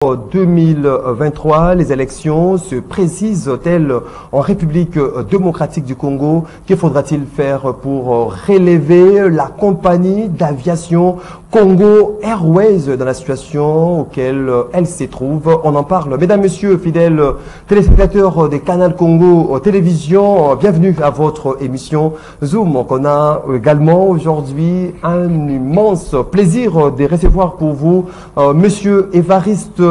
2023, les élections se précisent-elles en République démocratique du Congo? Que faudra-t-il faire pour relever la compagnie d'aviation Congo Airways dans la situation auquel elle se trouve? On en parle. Mesdames, Messieurs, fidèles téléspectateurs des Canal Congo Télévision, bienvenue à votre émission Zoom. On a également aujourd'hui un immense plaisir de recevoir pour vous Monsieur Évariste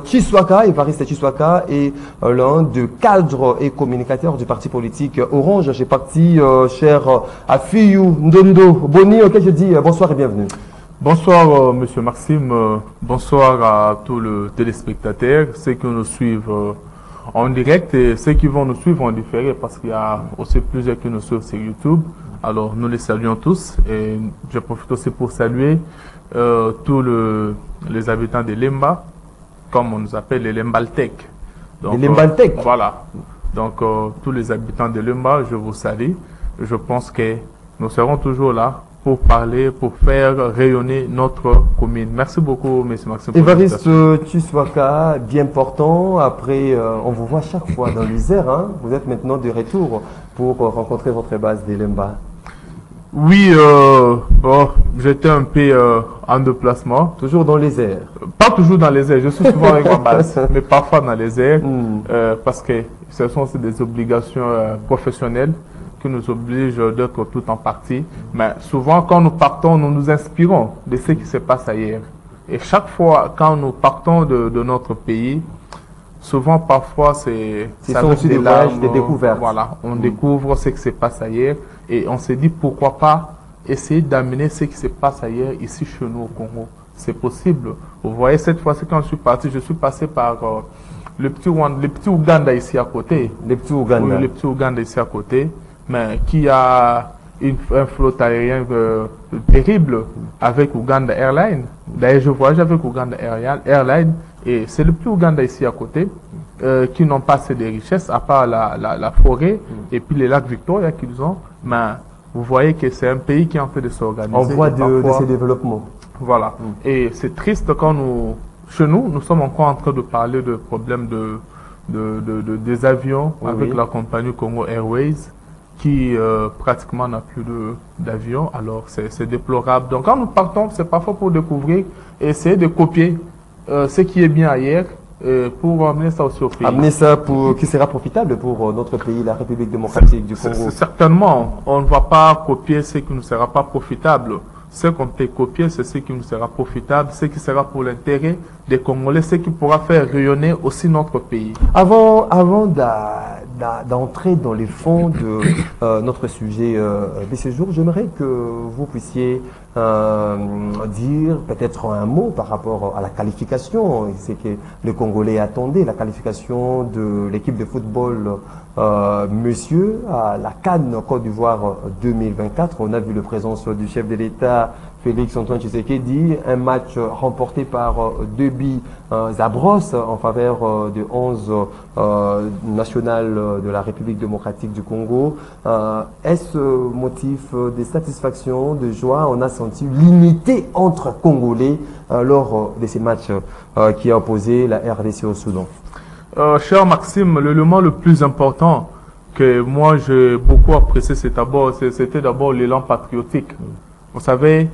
Tshiswaka. Évariste Tshiswaka est l'un des cadres et communicateurs du parti politique Orange. J'ai parti, cher Afiyou Ndondo Boni, auquel je dis bonsoir et bienvenue. Bonsoir Monsieur Maxime, bonsoir à tous les téléspectateurs, ceux qui nous suivent en direct et ceux qui vont nous suivre en différé parce qu'il y a aussi plusieurs qui nous suivent sur YouTube. Alors nous les saluons tous et je profite aussi pour saluer tous les habitants de Lemba, comme on nous appelle les Lembaltèques. Les Lembaltèques. Voilà. Donc tous les habitants de Lemba, je vous salue. Je pense que nous serons toujours là pour parler, pour faire rayonner notre commune. Merci beaucoup, M. Maxime. Évariste Tshiswaka, bien portant. Après, on vous voit chaque fois dans les airs. Hein. Vous êtes maintenant de retour pour rencontrer votre base de Lemba. Oui, bon, j'étais un peu en déplacement. Toujours dans les airs? Pas toujours dans les airs, je suis souvent avec ma base, mais parfois dans les airs, parce que ce sont aussi des obligations professionnelles qui nous obligent d'être tout en partie. Mais souvent, quand nous partons, nous nous inspirons de ce qui se passe ailleurs. Et chaque fois, quand nous partons de notre pays, souvent, parfois, c'est aussi des voyages, des découvertes. Voilà, on découvre ce qui se passe ailleurs et on se dit pourquoi pas essayer d'amener ce qui se passe ailleurs ici chez nous au Congo. C'est possible. Vous voyez, cette fois-ci, quand je suis parti, je suis passé par le petit Ouganda ici à côté. Les petits Ouganda. Oui, le petit Ouganda ici à côté, mais qui a un flotte aérien terrible avec Uganda Airlines. D'ailleurs, je voyage avec Uganda Airlines et c'est le petit Ouganda ici à côté qui n'ont pas assez de richesses à part la forêt et puis les lacs Victoria qu'ils ont. Mais vous voyez que c'est un pays qui est en train de s'organiser. En voie de ces développements. Voilà. Et c'est triste quand chez nous sommes encore en train de parler de problèmes des avions avec la compagnie Congo Airways qui pratiquement n'a plus d'avions. Alors c'est déplorable. Donc quand nous partons, c'est parfois pour découvrir et essayer de copier ce qui est bien ailleurs pour amener ça aussi au pays. Amener ça qui sera profitable pour notre pays, la République démocratique du Congo. Certainement, on ne va pas copier ce qui ne sera pas profitable. Ce qu'on peut copier, c'est ce qui nous sera profitable, ce qui sera pour l'intérêt des Congolais, ce qui pourra faire rayonner aussi notre pays. Avant d'entrer dans les fonds de notre sujet de ce jour, j'aimerais que vous puissiez dire peut-être un mot par rapport à la qualification. C'est que le Congolais attendait la qualification de l'équipe de football monsieur à la CAN Côte d'Ivoire 2024. On a vu la présence du chef de l'État Félix Antoine Tshisekedi, un match remporté par 2 buts à brosse en faveur de 11 nationales de la République démocratique du Congo. Est-ce motif de satisfaction, de joie? On a senti l'unité entre Congolais lors de ces matchs qui a opposé la RDC au Soudan. Cher Maxime, l'élément le plus important que moi j'ai beaucoup apprécié, c'était d'abord l'élan patriotique. Vous savez,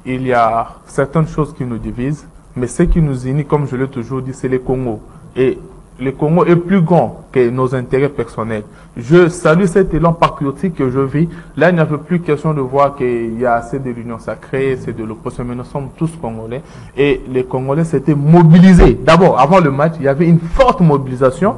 il y a certaines choses qui nous divisent, mais ce qui nous unit, comme je l'ai toujours dit, c'est le Congo. Et le Congo est plus grand que nos intérêts personnels. Je salue cet élan patriotique que je vis. Là, il n'y avait plus question de voir qu'il y a assez de l'union sacrée, c'est de l'opposition, mais nous sommes tous Congolais. Et les Congolais s'étaient mobilisés. D'abord, avant le match, il y avait une forte mobilisation,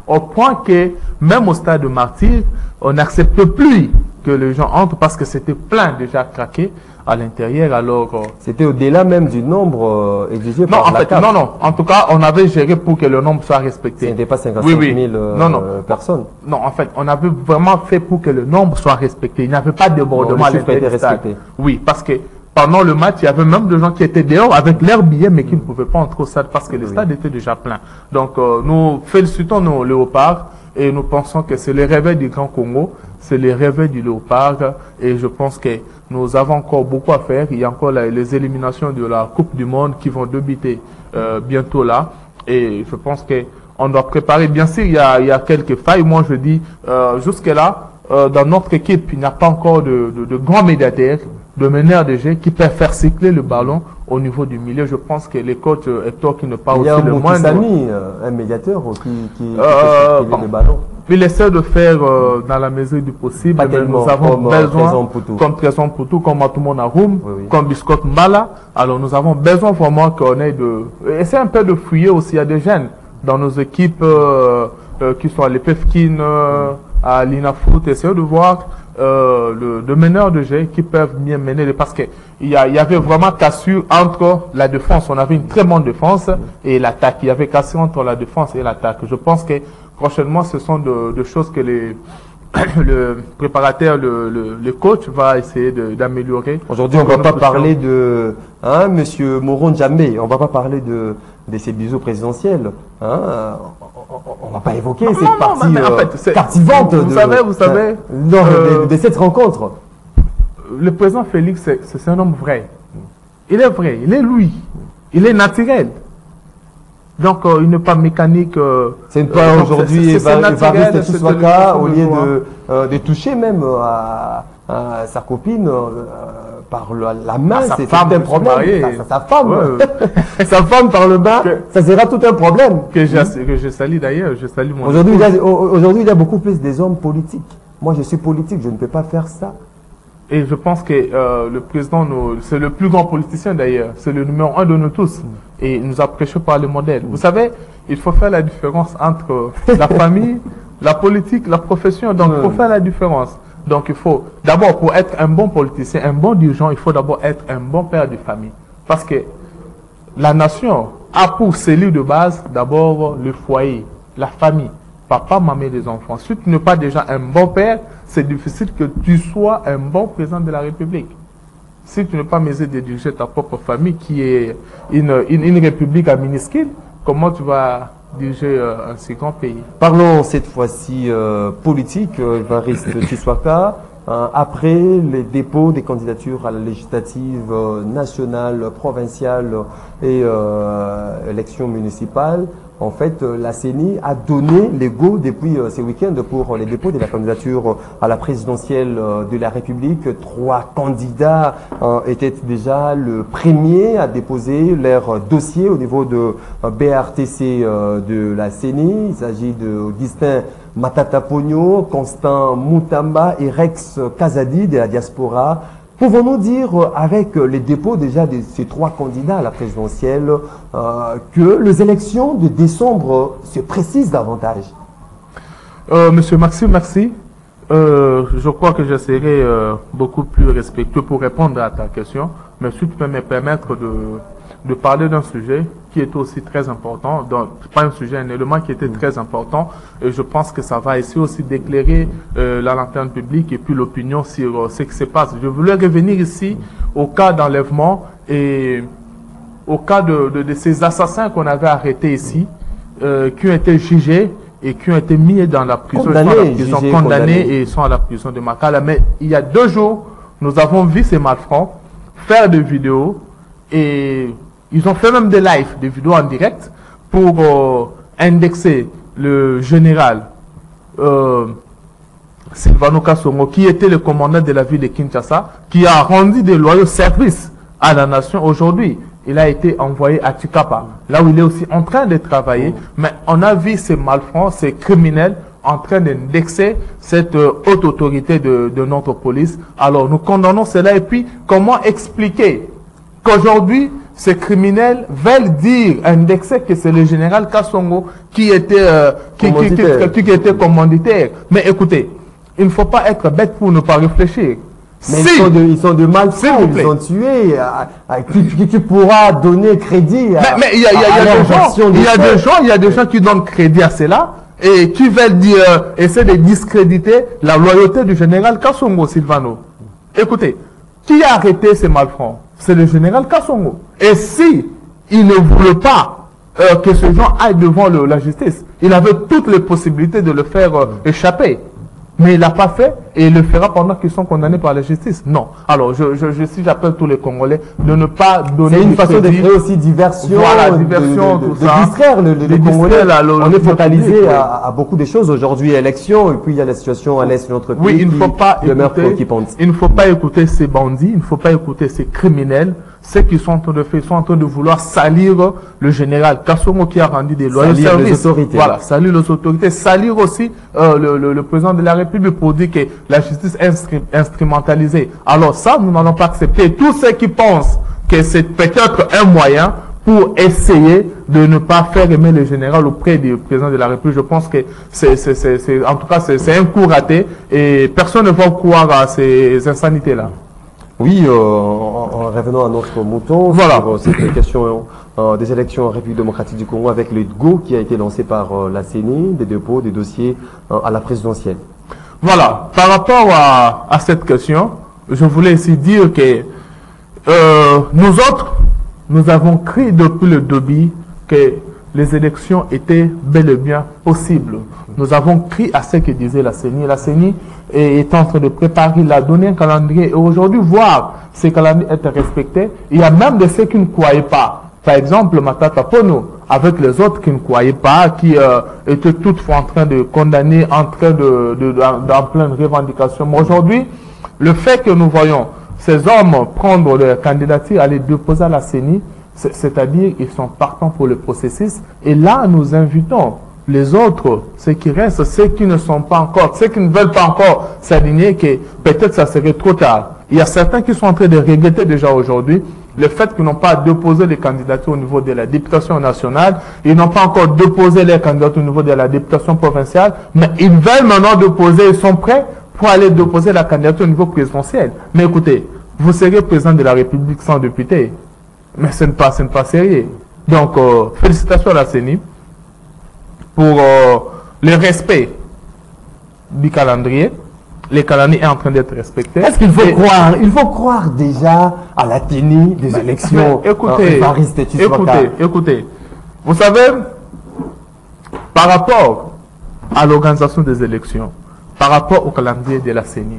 au point que, même au stade de Martyrs, on n'accepte plus que les gens entrent parce que c'était plein déjà craqué à l'intérieur. Alors c'était au-delà même du nombre exigé par la CAF. Non, en tout cas, on avait géré pour que le nombre soit respecté. Ce n'était pas 55 000 personnes. Non, en fait, on avait vraiment fait pour que le nombre soit respecté. Il n'y avait pas de débordement à l'intérieur. respecté. Oui, parce que pendant le match, il y avait même des gens qui étaient dehors avec leurs billets, mais qui ne pouvaient pas entrer au stade parce que le stade était déjà plein. Donc, nous félicitons nos léopards et nous pensons que c'est le réveil du Grand Congo, c'est le réveil du léopard et je pense que nous avons encore beaucoup à faire. Il y a encore les éliminations de la Coupe du Monde qui vont débuter bientôt là et je pense que on doit préparer. Bien sûr, il y a quelques failles. Moi, je dis, jusque-là, dans notre équipe, il n'y a pas encore de grands médiateurs, de meneurs de jeu qui peuvent faire cycler le ballon au niveau du milieu. Je pense que les coachs Hector qui ne pas aussi le moins. Il y a un médiateur qui fait cycler le ballon. Il essaie de faire dans la mesure du possible, mais nous avons besoin, comme Tresson Poutou, comme Matumo Naroum, comme Biscott Mbala. Alors nous avons besoin vraiment qu'on ait essayer un peu de fouiller aussi. Il y a des jeunes dans nos équipes qui sont à l'EPFKIN, à l'INAFOOT, essayer de voir de meneurs de jeu qui peuvent bien mener, parce qu'il y avait vraiment cassure entre la défense. On avait une très bonne défense et l'attaque. Il y avait cassure entre la défense et l'attaque. Je pense que prochainement, ce sont de choses que le préparateur, le coach va essayer d'améliorer. Aujourd'hui, on ne va pas parler de Monsieur Moron Djamé. On ne va pas parler de ces bisous présidentiels. On ne va pas évoquer cette partie captivante vous savez, de cette rencontre. Le président Félix, c'est un homme vrai. Il est vrai, il est lui. Il est naturel. Donc, il n'est pas mécanique. C'est pas aujourd'hui Évariste Tshisekedi, au lieu de toucher même à sa copine par la main, c'est un problème. Sa femme. Ouais. Sa femme par le bas, ça sera tout un problème. Que je salue d'ailleurs. Je salue mon Aujourd'hui, il y a beaucoup plus des hommes politiques. Moi, je suis politique, je ne peux pas faire ça. Et je pense que le président, c'est le plus grand politicien d'ailleurs, c'est le numéro 1 de nous tous. Et il nous a prêché par le modèle. Vous savez, il faut faire la différence entre la famille, la politique, la profession. Donc, il faut faire la différence. Donc, il faut, d'abord, pour être un bon politicien, un bon dirigeant, il faut d'abord être un bon père de famille. Parce que la nation a pour cellule de base, d'abord, le foyer, la famille. Papa, maman, les enfants. Si tu n'es pas déjà un bon père, c'est difficile que tu sois un bon président de la République. Si tu n'es pas mesé de diriger ta propre famille, qui est une république à minuscule, comment tu vas diriger un si grand pays? Parlons cette fois-ci politique, Évariste Tshisekedi. Après les dépôts des candidatures à la législative nationale, provinciale et élections municipales, en fait, la CENI a donné les go depuis ce week-end pour les dépôts de la candidature à la présidentielle de la République. 3 candidats étaient déjà le premier à déposer leur dossier au niveau de BRTC de la CENI. Il s'agit de Augustin Matata Pogno, Constant Moutamba et Rex Kazadi de la diaspora. Pouvons-nous dire, avec les dépôts déjà de ces 3 candidats à la présidentielle, que les élections de décembre se précisent davantage? Monsieur Maxime, merci. Je crois que je serai beaucoup plus respectueux pour répondre à ta question, mais si tu peux me permettre de parler d'un sujet qui est aussi très important, donc pas un sujet, un élément qui était très important, et je pense que ça va essayer aussi d'éclairer la lanterne publique et puis l'opinion sur ce qui se passe. Je voulais revenir ici au cas d'enlèvement et au cas de ces assassins qu'on avait arrêtés ici, qui ont été jugés et qui ont été mis dans la prison. Ils sont condamnés et ils sont à la prison de Makala. Mais il y a 2 jours, nous avons vu ces malfrats faire des vidéos et ils ont fait même des lives, des vidéos en direct pour indexer le général Sylvano Kasongo, qui était le commandant de la ville de Kinshasa, qui a rendu des loyaux services à la nation. Aujourd'hui, il a été envoyé à Tchikapa, là où il est aussi en train de travailler. Mais on a vu ces malfrats, ces criminels, en train d'indexer cette haute autorité de notre police. Alors, nous condamnons cela. Et puis, comment expliquer qu'aujourd'hui, ces criminels veulent dire, indexer que c'est le général Kasongo qui était commanditaire. Mais écoutez, il ne faut pas être bête pour ne pas réfléchir. Mais ils sont de malfrats, ils ont tué. Tu pourras donner crédit à mais il y a des gens qui donnent crédit à cela et qui veulent dire, essayer de discréditer la loyauté du général Kasongo, Sylvano. Écoutez, qui a arrêté ces malfrats? c'est le général Kassongo. Et si il ne voulait pas que ces gens aillent devant la justice, il avait toutes les possibilités de le faire échapper. Mais il l'a pas fait et il le fera pendant qu'ils sont condamnés par la justice. Non. Alors, si j'appelle tous les Congolais de ne pas donner... C'est une façon de créer aussi diversion, voilà, diversion, de distraire le Congolais. On est focalisé à beaucoup de choses aujourd'hui, élections, et puis il y a la situation à l'est de notre pays. Oui, il ne faut pas il ne faut pas écouter ces bandits, il ne faut pas écouter ces criminels. Ce qu'ils sont en train de faire, ils sont en train de vouloir salir le général Kassongo qui a rendu des loyaux services. Salir les autorités. Voilà, salir les autorités, salir aussi le président de la République pour dire que la justice est instrumentalisée. Alors ça, nous n'allons pas accepter. Tous ceux qui pensent que c'est peut-être un moyen pour essayer de ne pas faire aimer le général auprès du président de la République, je pense que en tout cas, c'est un coup raté et personne ne va croire à ces insanités-là. Oui, en revenant à notre mouton, voilà. Sur cette question des élections en République démocratique du Congo avec le GO qui a été lancé par la CENI, des dépôts, des dossiers à la présidentielle. Voilà, par rapport à cette question, je voulais ici dire que nous autres, nous avons cru depuis le début que les élections étaient bel et bien possibles. Nous avons cru à ce que disait la CENI. La CENI est en train de préparer, il a donné un calendrier. Et aujourd'hui, voir ces calendriers être respectés, il y a même de ceux qui ne croyaient pas. Par exemple, Matata Pono, avec les autres qui ne croyaient pas, qui étaient toutefois en train de condamner, en train d'en pleine revendication. Mais aujourd'hui, le fait que nous voyons ces hommes prendre leur candidature, aller déposer à la CENI, c'est-à-dire ils sont partants pour le processus. Et là, nous invitons les autres, ceux qui restent, ceux qui ne sont pas encore, ceux qui ne veulent pas encore s'aligner, que peut-être ça serait trop tard. Il y a certains qui sont en train de regretter déjà aujourd'hui le fait qu'ils n'ont pas déposé les candidatures au niveau de la députation nationale, ils n'ont pas encore déposé les candidatures au niveau de la députation provinciale, mais ils veulent maintenant déposer, ils sont prêts pour aller déposer la candidature au niveau présidentiel. Mais écoutez, vous serez président de la République sans député, mais ce n'est pas sérieux. Donc, félicitations à la CENI pour le respect du calendrier. Le calendrier est en train d'être respecté. Est-ce qu'il faut croire? Il faut croire déjà à la tenue des élections. Écoutez. Vous savez, par rapport à l'organisation des élections, par rapport au calendrier de la CENI,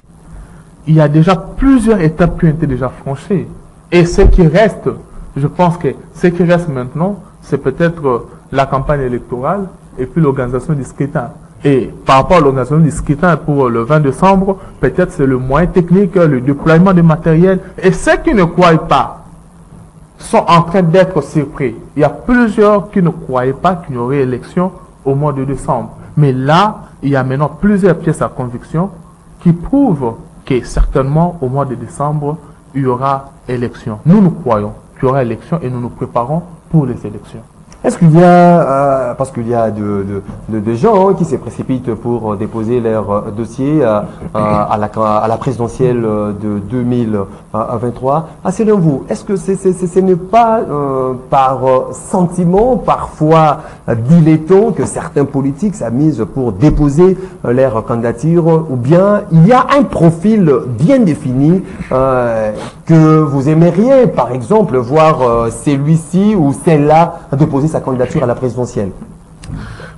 il y a déjà plusieurs étapes qui ont été déjà franchies. Et ce qui reste, je pense que ce qui reste maintenant, c'est peut-être la campagne électorale et puis l'organisation du scrutin. Et par rapport à l'organisation du scrutin pour le 20 décembre, peut-être c'est le moyen technique, le déploiement de matériel. Et ceux qui ne croient pas sont en train d'être surpris. Il y a plusieurs qui ne croyaient pas qu'il y aurait élection au mois de décembre. Mais là, il y a maintenant plusieurs pièces à conviction qui prouvent que certainement au mois de décembre, il y aura élection. Nous croyons qu'il y aura élection et nous nous préparons pour les élections. Est-ce qu'il y a, parce qu'il y a de gens qui se précipitent pour déposer leur dossier à la présidentielle de 2023, selon vous, est-ce que ce n'est pas par sentiment, parfois dilettant, que certains politiques s'amusent pour déposer leur candidature, ou bien il y a un profil bien défini que vous aimeriez, par exemple, voir celui-ci ou celle-là déposer sa candidature à la présidentielle?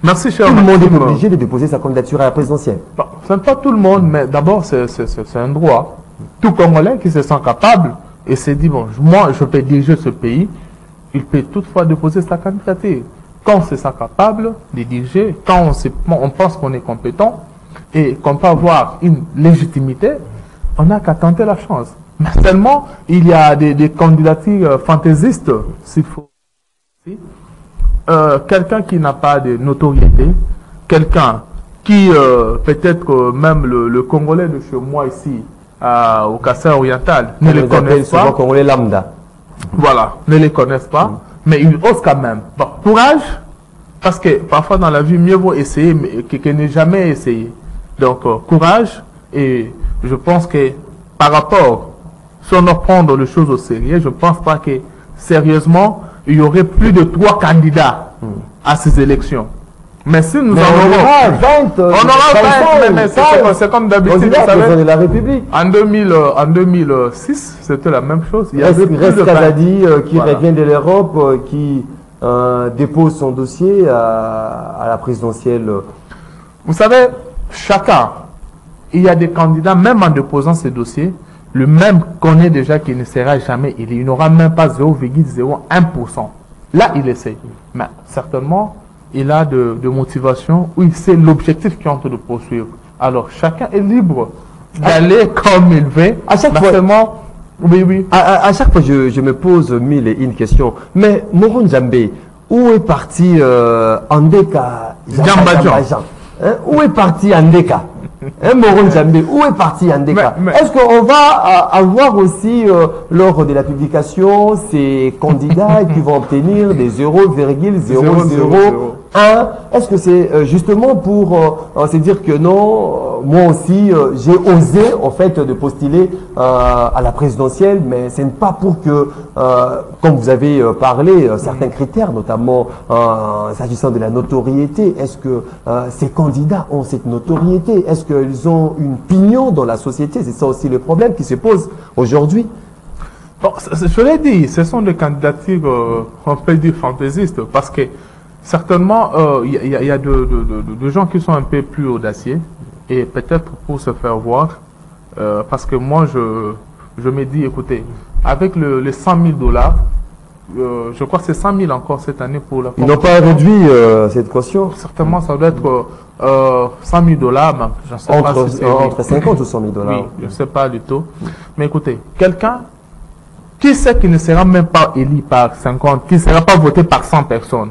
Merci, cher. Tout le monde est obligé de déposer sa candidature à la présidentielle. Ce n'est pas tout le monde, mais d'abord, c'est un droit. Tout Congolais qui se sent capable et se dit, bon, moi, je peux diriger ce pays, il peut toutefois déposer sa candidature. Quand on se sent capable de diriger, quand on pense qu'on est compétent et qu'on peut avoir une légitimité, on n'a qu'à tenter la chance. Mais seulement, il y a des candidatures fantaisistes, s'il faut. Quelqu'un qui n'a pas de notoriété, quelqu'un qui, peut-être même le Congolais de chez moi ici, au Kassai oriental, ne les connaissent pas. Congolais lambda. Voilà, ne les connaissent pas, mais ils osent quand même. Bon, courage, parce que parfois dans la vie, mieux vaut essayer que ne jamais essayer. Donc, courage, et je pense que par rapport, si on doit prendre les choses au sérieux, je ne pense pas que, sérieusement, il y aurait plus de 3 candidats à ces élections. Mais si nous Mais en on aurons... aura 20, On aura 20, mais c'est comme d'habitude, vous savez. président de la République. En 2006, c'était la même chose. Il y avait plus Reste de 20. Kazadi qui Voilà. revient de l'Europe, qui dépose son dossier à la présidentielle. Vous savez, chacun, il y a des candidats, même en déposant ces dossiers, le même connaît déjà qu'il ne sera jamais élu. Il n'aura même pas 0,01%. Là, il essaie. Mais certainement, il a de motivation où il sait l'objectif qu'il est en train de poursuivre. Alors, chacun est libre d'aller comme il veut. À chaque Mais fois- seulement, oui, oui. À chaque fois, je me pose mille et une questions. Mais Moron Djambé, où est parti Andeka Djambadjan. Hein, où est parti Andeka hein, Moron Djambé, où est parti Andeka Mais- Est-ce qu'on va avoir aussi, lors de la publication, ces candidats qui vont obtenir des 0,001? Est-ce que c'est justement pour se dire que non, moi aussi, j'ai osé en fait de postuler à la présidentielle, mais ce n'est pas pour que, comme vous avez parlé, certains critères, notamment s'agissant de la notoriété, est-ce que ces candidats ont cette notoriété? Est-ce qu'ils ont une pignon dans la société? C'est ça aussi le problème qui se pose aujourd'hui. Bon, je l'ai dit, ce sont des candidatures, on peut dire fantaisistes, parce que certainement, il y a de gens qui sont un peu plus audacieux, et peut-être pour se faire voir, parce que moi, je me dis, écoutez, avec les 100 000 dollars, je crois que c'est 100 000 encore cette année pour la Ils n'ont pas réduit cette caution Certainement, ça doit être 100 000 dollars, mais je ne sais pas si c'est... entre 50 ou 100 000 dollars. Oui, je ne sais pas du tout. Mais écoutez, quelqu'un qui sait qu'il ne sera même pas élu par 50, qui ne sera pas voté par 100 personnes,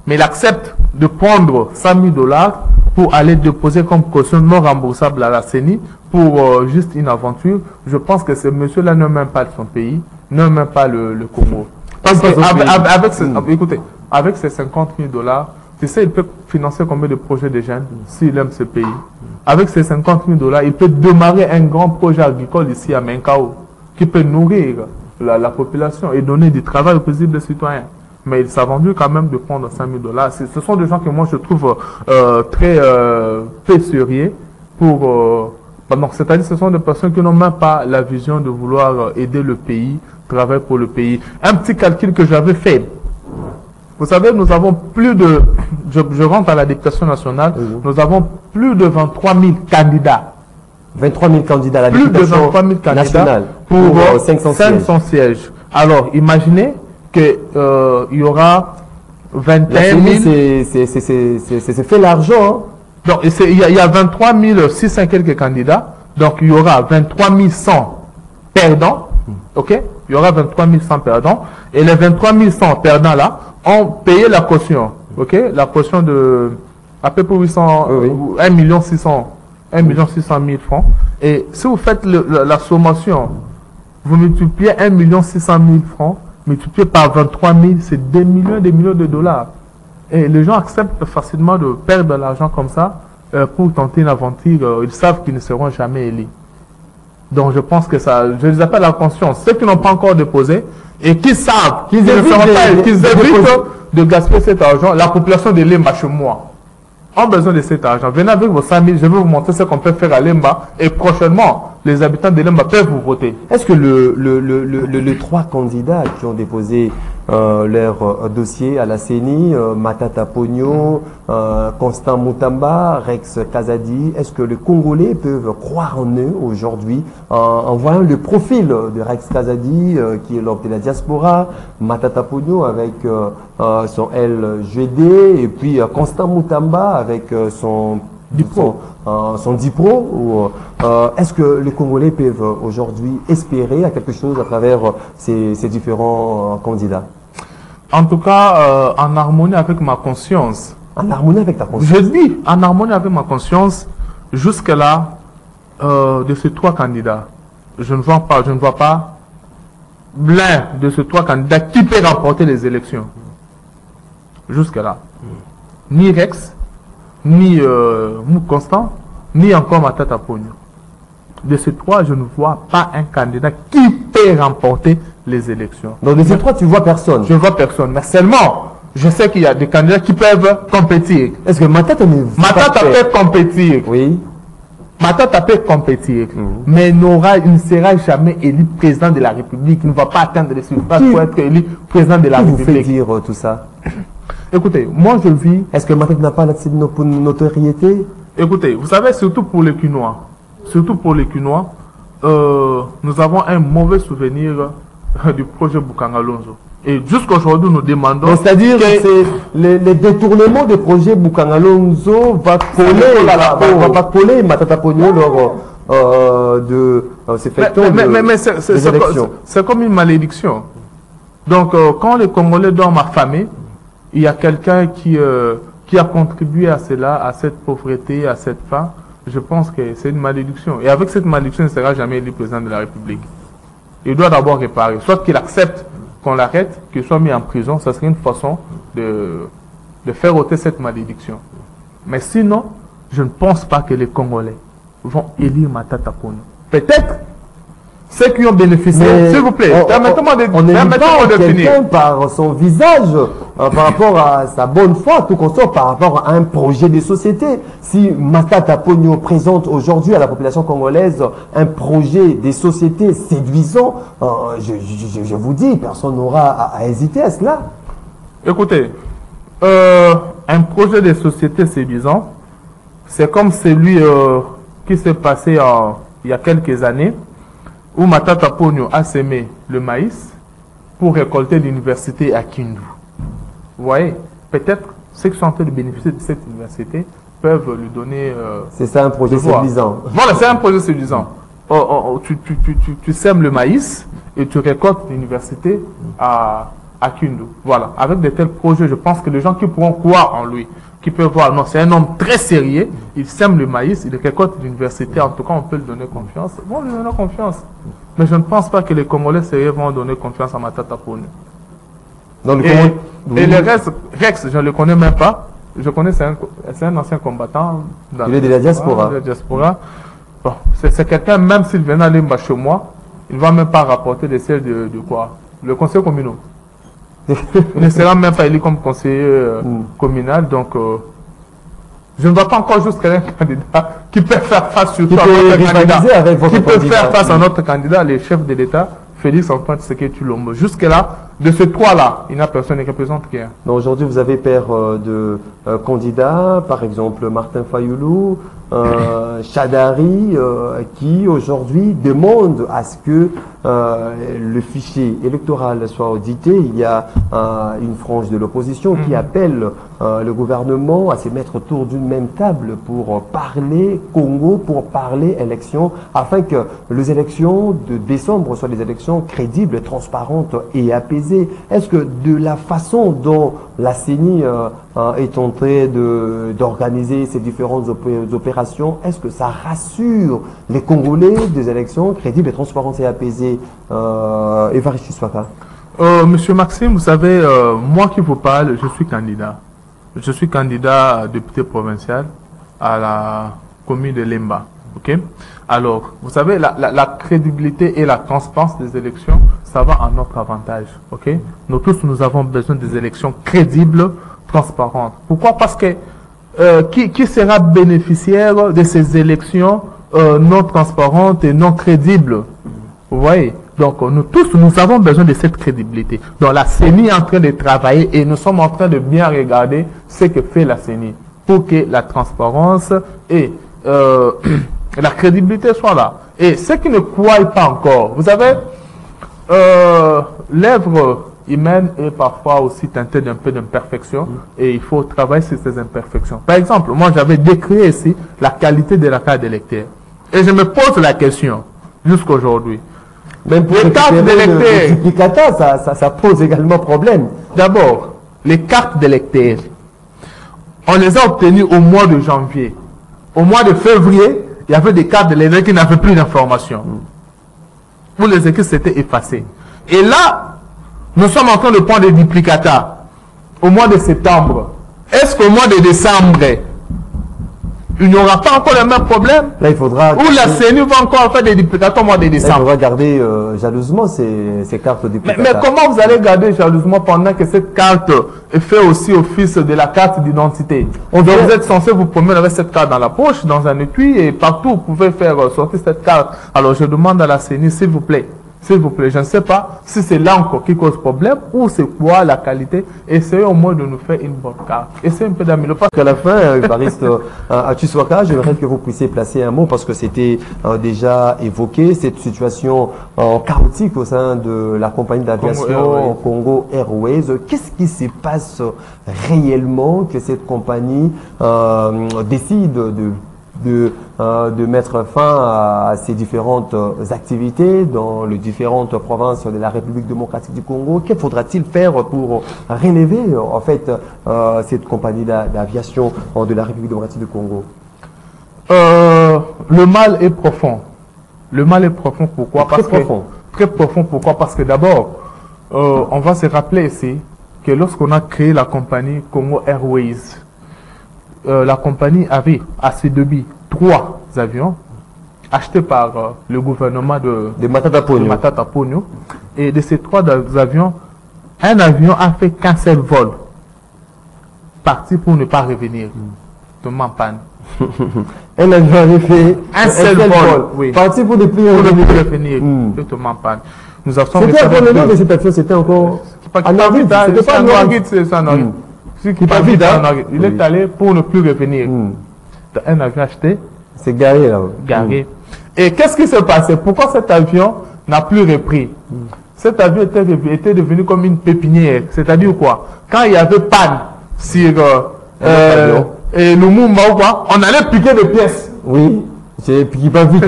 mais il accepte de prendre 100 000 dollars pour aller déposer comme caution non remboursable à la CENI pour juste une aventure, je pense que ce monsieur-là ne même pas de son pays, ne même pas le Congo. Parce que écoutez, avec ces 50 000 dollars, tu sais, il peut financer combien de projets de jeunes s'il aime ce pays. Avec ces 50 000 dollars, il peut démarrer un grand projet agricole ici à Menkao qui peut nourrir la population et donner du travail aux paisibles citoyens. Mais il s'est vendu quand même de prendre 5 000 dollars. Ce sont des gens que moi je trouve très peu sérieux pour... c'est-à-dire ce sont des personnes qui n'ont même pas la vision de vouloir aider le pays, travailler pour le pays. Un petit calcul que j'avais fait. Vous savez, nous avons plus de... Je rentre à la députation nationale, nous avons plus de 23 000 candidats. 23 000 candidats à la Plus de députation 23 000 candidats nationale pour 500 500 sièges. Alors, imaginez qu'il y aura 21 La 000... CENI, c'est fait l'argent. Hein. Donc, il y a 23 600 quelques candidats. Donc, il y aura 23 100 perdants. OK? Il y aura 23 100 perdants. Et les 23 100 perdants là ont payé la caution. OK? La caution de à peu près 800, 1 600 000 francs. Et si vous faites la sommation, vous multipliez 1 600 000 francs, multiplié par 23 000, c'est des millions de dollars. Et les gens acceptent facilement de perdre de l'argent comme ça pour tenter une aventure. Ils savent qu'ils ne seront jamais élus. Donc je pense que ça, je les appelle à la conscience. Ceux qui n'ont pas encore déposé et qui savent qu'ils évitent de gaspiller cet argent, la population de Lemba chez moi ont besoin de cet argent. Venez avec vos 5 000, je vais vous montrer ce qu'on peut faire à Lemba et prochainement, les habitants de Lemba peuvent vous voter. Est-ce que les 3 candidats qui ont déposé leur dossier à la CENI, Matata Pogno, Constant Moutamba, Rex Kazadi, est-ce que les Congolais peuvent croire en eux aujourd'hui en voyant le profil de Rex Kazadi qui est l'homme de la diaspora, Matata Pogno avec son LGD et puis Constant Moutamba avec son Dipro. Est-ce que les Congolais peuvent aujourd'hui espérer à quelque chose à travers ces différents candidats? En tout cas, en harmonie avec ma conscience. En harmonie avec ta conscience? Je dis en harmonie avec ma conscience, jusque-là, de ces 3 candidats, je ne vois pas l'un de ces 3 candidats qui peut remporter les élections. Jusque-là. Ni Rex, ni Constant, ni encore Matata Pogno. De ces 3, je ne vois pas un candidat qui peut remporter les élections. Donc de ces 3, tu vois personne? Je ne vois personne. Mais seulement, je sais qu'il y a des candidats qui peuvent compétir. Est-ce que Matata peut compétir. Oui. Matata peut compétir, mais il ne sera jamais élu président de la République. Il ne va pas atteindre les suffrages pour être élu président de la République. Qui vous fait dire tout ça? Écoutez, moi je vis... Est-ce que Matata n'a pas assez de notoriété? Écoutez, vous savez, surtout pour les Quinois, nous avons un mauvais souvenir du projet Boukangalonzo. Et jusqu'aujourd'hui, nous demandons... C'est-à-dire que les détournements du projet Boukangalonzo va coller Matata Ponyo lors de ces fêtons des élections. C'est comme une malédiction. Donc, quand les Congolais dorment affamés, il y a quelqu'un qui a contribué à cela, à cette pauvreté, à cette faim. Je pense que c'est une malédiction. Et avec cette malédiction, il ne sera jamais élu président de la République. Il doit d'abord réparer. Soit qu'il accepte qu'on l'arrête, qu'il soit mis en prison, ça serait une façon de faire ôter cette malédiction. Mais sinon, je ne pense pas que les Congolais vont élire Matata Ponyo. Peut-être ceux qui ont bénéficié, s'il vous plaît, permettez-moi de finir. Par son visage, par rapport à sa bonne foi, tout consort, par rapport à un projet de société. Si Matata Ponyo présente aujourd'hui à la population congolaise un projet de société séduisant, je vous dis, personne n'aura à hésiter à cela. Écoutez, un projet de société séduisant, c'est comme celui qui s'est passé il y a quelques années, où Matata Ponyo a semé le maïs pour récolter l'université à Kindu. Vous voyez, peut-être ceux qui sont en train de bénéficier de cette université peuvent lui donner... c'est ça un projet séduisant. Voilà, c'est un projet séduisant. Tu sèmes le maïs et tu récoltes l'université à Kindu. Voilà, avec de tels projets, je pense que les gens qui pourront croire en lui, qui peuvent voir, non, c'est un homme très sérieux, il sème le maïs, il récolte l'université, en tout cas on peut lui donner confiance. Bon, lui donner confiance. Mais je ne pense pas que les Congolais sérieux vont donner confiance à Matata Ponyo. Et le reste, Rex, je ne le connais même pas. Je connais, c'est un ancien combattant. Il est de la diaspora. Bon, c'est quelqu'un, même s'il venait aller chez moi, il ne va même pas rapporter des sièges de quoi? Le conseil communal. Il ne sera même pas élu comme conseiller communal, donc je ne vois pas encore juste un candidat qui peut faire face surtout à notre candidat, qui peut faire face à notre candidat, le chef de l'État, Félix Antoine Tshisekedi Tshilombo. Jusque-là, de ce trois-là, il n'y a personne qui représente rien. Aujourd'hui, vous avez pair de candidats, par exemple Martin Fayoulou, Chadari, qui aujourd'hui demandent à ce que le fichier électoral soit audité. Il y a une frange de l'opposition qui appelle le gouvernement à se mettre autour d'une même table pour parler Congo, pour parler élections, afin que les élections de décembre soient des élections crédibles, transparentes et apaisées. Est-ce que de la façon dont la CENI est en train d'organiser ces différentes opérations, est-ce que ça rassure les Congolais des élections crédibles, transparentes et apaisées? Évariste Swaka. Monsieur Maxime, vous savez, moi qui vous parle, je suis candidat. Je suis candidat à député provincial à la commune de Lemba. Okay? Alors, vous savez, la crédibilité et la transparence des élections, ça va en notre avantage. Okay? Nous tous, nous avons besoin des élections crédibles, transparentes. Pourquoi? Parce que qui sera bénéficiaire de ces élections non transparentes et non crédibles? Vous voyez? Donc, nous tous, nous avons besoin de cette crédibilité. Donc, la CENI est en train de travailler et nous sommes en train de bien regarder ce que fait la CENI pour que la transparence et la crédibilité soient là. Et ceux qui ne croient pas encore, vous savez, l'œuvre humaine est parfois aussi teintée d'un peu d'imperfection et il faut travailler sur ces imperfections. Par exemple, moi, j'avais décrit ici la qualité de la carte d'électeur. Et je me pose la question, jusqu'aujourd'hui. Même pour les cartes d'électeurs, ça pose également problème. D'abord, les cartes d'électeurs, on les a obtenues au mois de janvier. Au mois de février, il y avait des cartes d'électeurs qui n'avaient plus d'informations. Pour les écrits, c'était effacé. Et là, nous sommes en train de prendre des duplicata au mois de septembre. Est-ce qu'au mois de décembre, il n'y aura pas encore le même problème. Là, il faudra... Ou la CNU va encore faire des duplicateurs au mois de Là, il décembre. faudra garder jalousement ces cartes de Mais comment vous allez garder jalousement pendant que cette carte fait aussi office de la carte d'identité? Donc vous êtes censé vous promener avec cette carte dans la poche, dans un étui, et partout vous pouvez faire sortir cette carte. Alors je demande à la CNU, s'il vous plaît, je ne sais pas si c'est l'encre qui cause problème ou c'est quoi la qualité. Essayez au moins de nous faire une bonne carte. Essayez un peu d'améliorer. À la fin, bariste Atuswaka, j'aimerais que vous puissiez placer un mot parce que c'était déjà évoqué, cette situation chaotique au sein de la compagnie d'aviation Congo Airways. Qu'est-ce qui se passe réellement que cette compagnie décide de mettre fin à ces différentes activités dans les différentes provinces de la République démocratique du Congo? Que faudra-t-il faire pour relever en fait cette compagnie d'aviation de la République démocratique du Congo? Le mal est profond. Le mal est profond. Pourquoi? Très profond. Pourquoi? Parce que d'abord, on va se rappeler ici que lorsqu'on a créé la compagnie Congo Airways, la compagnie avait à ses débuts 3 avions achetés par le gouvernement de Matata Ponyo. Et de ces 3 avions, un avion a fait qu'un seul vol, parti pour ne pas revenir, tombé en panne. Un avion avait fait un seul vol, oui, parti pour ne plus revenir, tombé en panne. Nous avons c'était quoi le nom de cet avion? C'était encore en Norguide, c'était pas en Norguide, c'est en Norguide. Il est allé pour ne plus revenir. Un avion acheté. C'est garé là. Garé. Et qu'est-ce qui s'est passé? Pourquoi cet avion n'a plus repris? Cet avion était devenu comme une pépinière. C'est-à-dire quoi? Quand il y avait panne sur le Mumba ou quoi, on allait piquer des pièces. Oui, c'est piqué pas vite.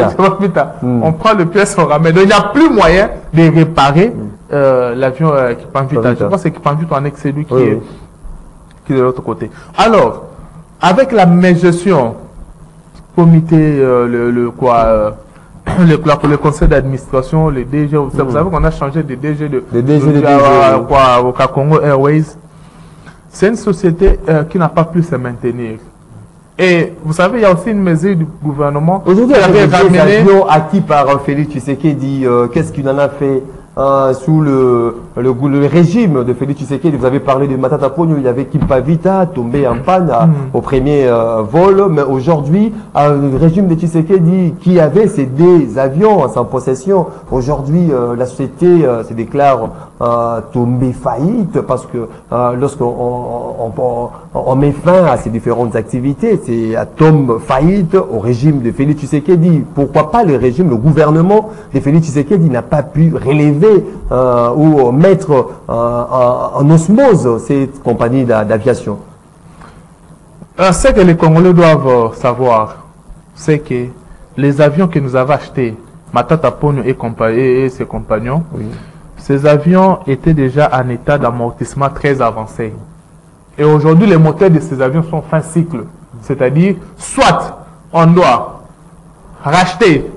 On prend les pièces, on ramène. Donc il n'y a plus moyen de réparer l'avion qui prend vite. Je pense que qui prend vite en excès lui qui est de l'autre côté. Alors, avec la mégestion, comité, le conseil d'administration, le DG, vous savez qu'on a changé de DG au Congo Airways. C'est une société qui n'a pas pu se maintenir. Et vous savez, il y a aussi une mesure du gouvernement qui avait ramené avions acquis par Félix Tshisekedi. Qu'est-ce qu'il en a fait sous le régime de Félix Tshisekedi? Vous avez parlé de Matata Ponyo, il y avait Kimpavita tombé en panne au premier vol, mais aujourd'hui, le régime de Tshisekedi qui avait ces deux avions en sa possession, aujourd'hui la société se déclare tombée faillite parce que lorsqu'on met fin à ces différentes activités, c'est tombe faillite au régime de Félix Tshisekedi. Pourquoi pas le gouvernement de Félix Tshisekedi n'a pas pu relever ou mettre en osmose cette compagnie d'aviation? Ce que les Congolais doivent savoir, c'est que les avions que nous avons achetés, Matata Ponyo et ses compagnons, ces avions étaient déjà en état d'amortissement très avancé. Et aujourd'hui, les moteurs de ces avions sont fin cycle. C'est-à-dire, soit on doit racheter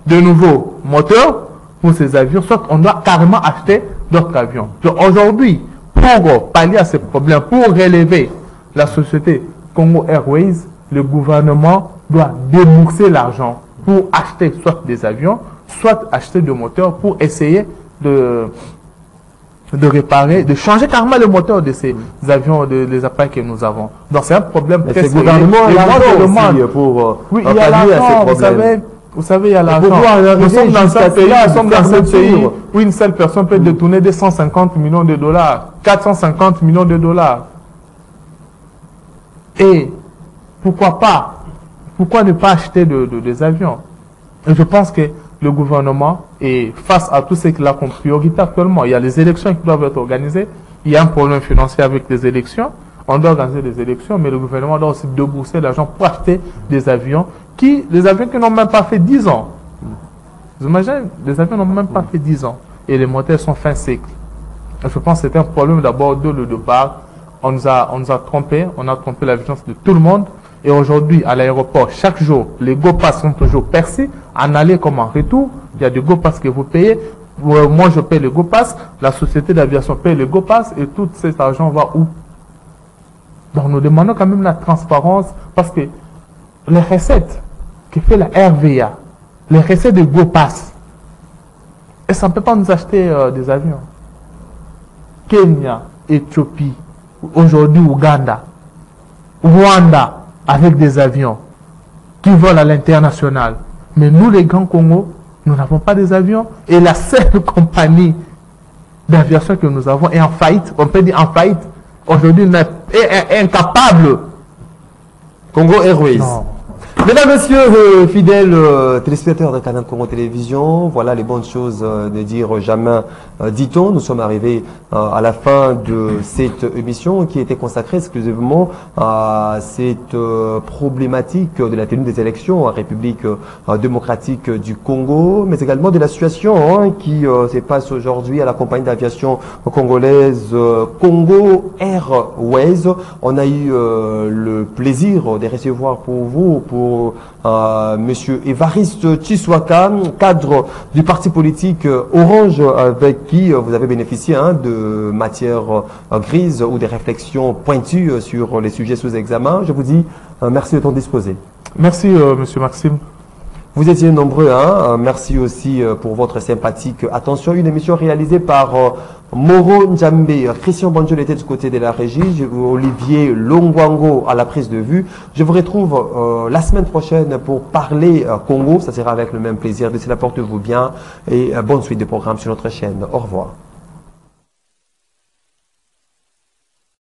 de nouveaux moteurs pour ces avions, soit on doit carrément acheter d'autres avions. Donc aujourd'hui, pour pallier à ces problèmes, pour relever la société Congo Airways, le gouvernement doit débourser l'argent pour acheter soit des avions, soit acheter des moteurs pour essayer de réparer, de changer carrément le moteur de ces avions, des appareils que nous avons. Donc c'est un problème très sérieux. Le gouvernement a l'argent pour oui, il y a l'argent, vous savez, il y a l'argent. Nous sommes dans un pays où une seule personne peut détourner 250 millions de dollars, 450 millions de dollars. Et pourquoi pas? Pourquoi ne pas acheter des avions? Et je pense que le gouvernement est face à tout ce qu'il a comme priorité actuellement. Il y a les élections qui doivent être organisées. Il y a un problème financier avec les élections. On doit organiser des élections, mais le gouvernement doit aussi débourser l'argent pour acheter des avions qui n'ont même pas fait 10 ans. Vous imaginez, les avions n'ont même pas fait 10 ans. Et les moteurs sont fin cycle. Je pense que c'était un problème d'abord de le départ. On nous a trompé, on a trompé la vigilance de tout le monde. Et aujourd'hui, à l'aéroport, chaque jour, les go-pass sont toujours percés, en aller comme en retour. Il y a des go-pass que vous payez. Moi, je paye le go-pass, la société d'aviation paye le go-pass, et tout cet argent va où? Donc, nous demandons quand même la transparence, parce que les recettes que fait la RVA, les recettes de GoPass, et ça ne peut pas nous acheter des avions. Kenya, Éthiopie, aujourd'hui Ouganda, Rwanda, avec des avions qui volent à l'international. Mais nous, les grands Congo, nous n'avons pas des avions. Et la seule compagnie d'aviation que nous avons est en faillite. On peut dire en faillite. Aujourd'hui, est incapable. Congo Airways. Non. Mesdames, Messieurs, fidèles téléspectateurs de Canal Congo Télévision, voilà les bonnes choses de dire jamais dit-on. Nous sommes arrivés à la fin de cette émission qui était consacrée exclusivement à cette problématique de la tenue des élections en République démocratique du Congo, mais également de la situation qui se passe aujourd'hui à la compagnie d'aviation congolaise Congo Airways. On a eu le plaisir de recevoir pour vous, pour Monsieur Évariste Tshiswaka, cadre du parti politique Orange, avec qui vous avez bénéficié de matières grises ou des réflexions pointues sur les sujets sous examen. Je vous dis merci de ton disposé. Merci, Monsieur Maxime. Vous étiez nombreux, merci aussi pour votre sympathique attention. Une émission réalisée par Moro Njambe, Christian Bonjour était du côté de la régie, Olivier Longwango à la prise de vue. Je vous retrouve la semaine prochaine pour parler Congo. Ça sera avec le même plaisir. D'ici là, portez-vous bien et bonne suite de programmes sur notre chaîne. Au revoir.